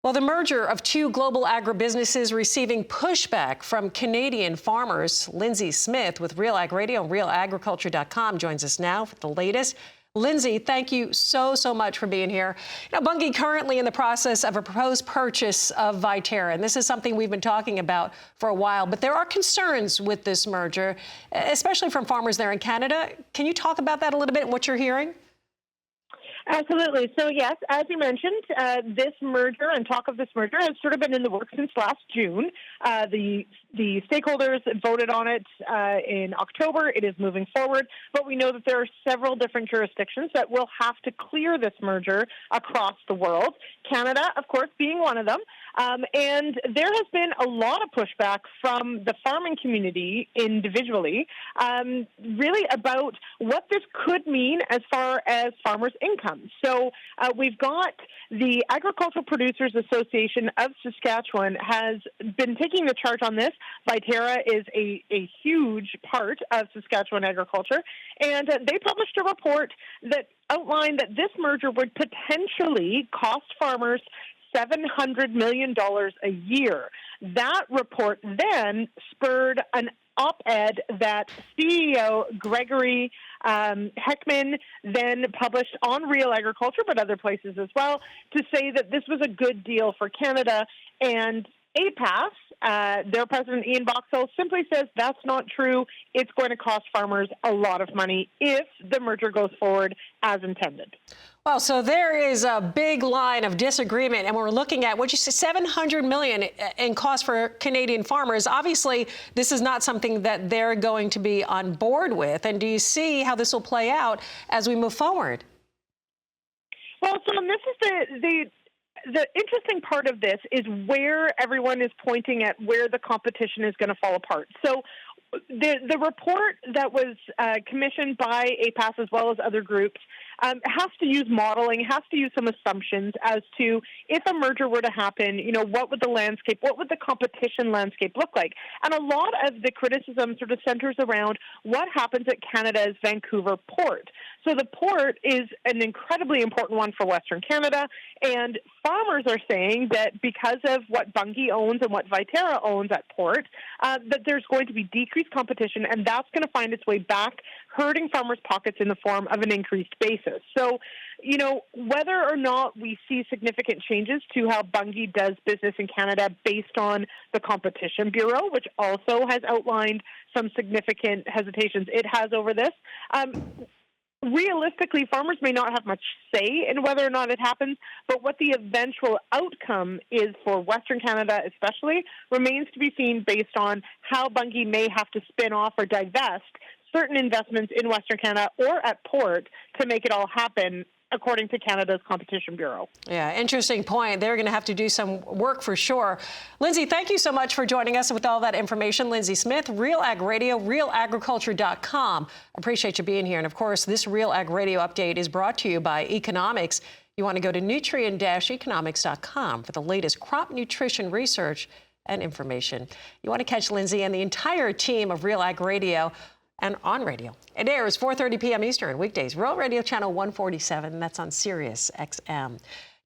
Well, the merger of two global agribusinesses receiving pushback from Canadian farmers. Lindsay Smith with Real Ag Radio and RealAgriculture.com joins us now for the latest. Lindsay, thank you so much for being here. Bunge currently in the process of a proposed purchase of Viterra, and this is something we've been talking about for a while, but there are concerns with this merger, especially from farmers there in Canada. Can you talk about that a little bit and what you're hearing? Absolutely. So, yes, as you mentioned, this merger and talk of this merger has sort of been in the works since last June. The stakeholders voted on it in October. It is moving forward, but we know that there are several different jurisdictions that will have to clear this merger across the world, Canada, of course, being one of them. And there has been a lot of pushback from the farming community individually, really about what this could mean as far as farmers' income. So we've got the Agricultural Producers Association of Saskatchewan has been taking the charge on this. Viterra is a huge part of Saskatchewan agriculture, and they published a report that outlined that this merger would potentially cost farmers $700 million a year. That report then spurred an op-ed that CEO Gregory Heckman then published on Real Agriculture, but other places as well, to say that this was a good deal for Canada. And APAS, their president Ian Boxall, simply says that's not true. It's going to cost farmers a lot of money if the merger goes forward as intended. Well, so there is a big line of disagreement, and we're looking at what you said, $700 million in cost for Canadian farmers. Obviously, this is not something that they're going to be on board with. And do you see how this will play out as we move forward? Well, so this is the interesting part of this is where everyone is pointing at where the competition is going to fall apart. So the report that was commissioned by APAS as well as other groups has to use modeling, has to use some assumptions as to if a merger were to happen, what would the landscape, what would the competition landscape look like? And a lot of the criticism sort of centers around what happens at Canada's Vancouver port. So the port is an incredibly important one for Western Canada, and farmers are saying that because of what Bunge owns and what Viterra owns at port, that there's going to be decreased competition, and that's going to find its way back, hurting farmers' pockets in the form of an increased basis. So, whether or not we see significant changes to how Bunge does business in Canada based on the Competition Bureau, which also has outlined some significant hesitations it has over this, realistically, farmers may not have much say in whether or not it happens, but what the eventual outcome is for Western Canada especially remains to be seen based on how Bunge may have to spin off or divest certain investments in Western Canada or at port to make it all happen, according to Canada's Competition Bureau. Yeah, interesting point. They're going to have to do some work for sure. Lindsay, thank you so much for joining us with all that information. Lindsay Smith, Real Ag Radio, RealAgriculture.com. Appreciate you being here. And of course, this Real Ag Radio update is brought to you by Economics. You want to go to nutrient-economics.com for the latest crop nutrition research and information. You want to catch Lindsay and the entire team of Real Ag Radio and on radio. It airs 4:30 p.m. Eastern, weekdays, Real Radio Channel 147, and that's on Sirius XM.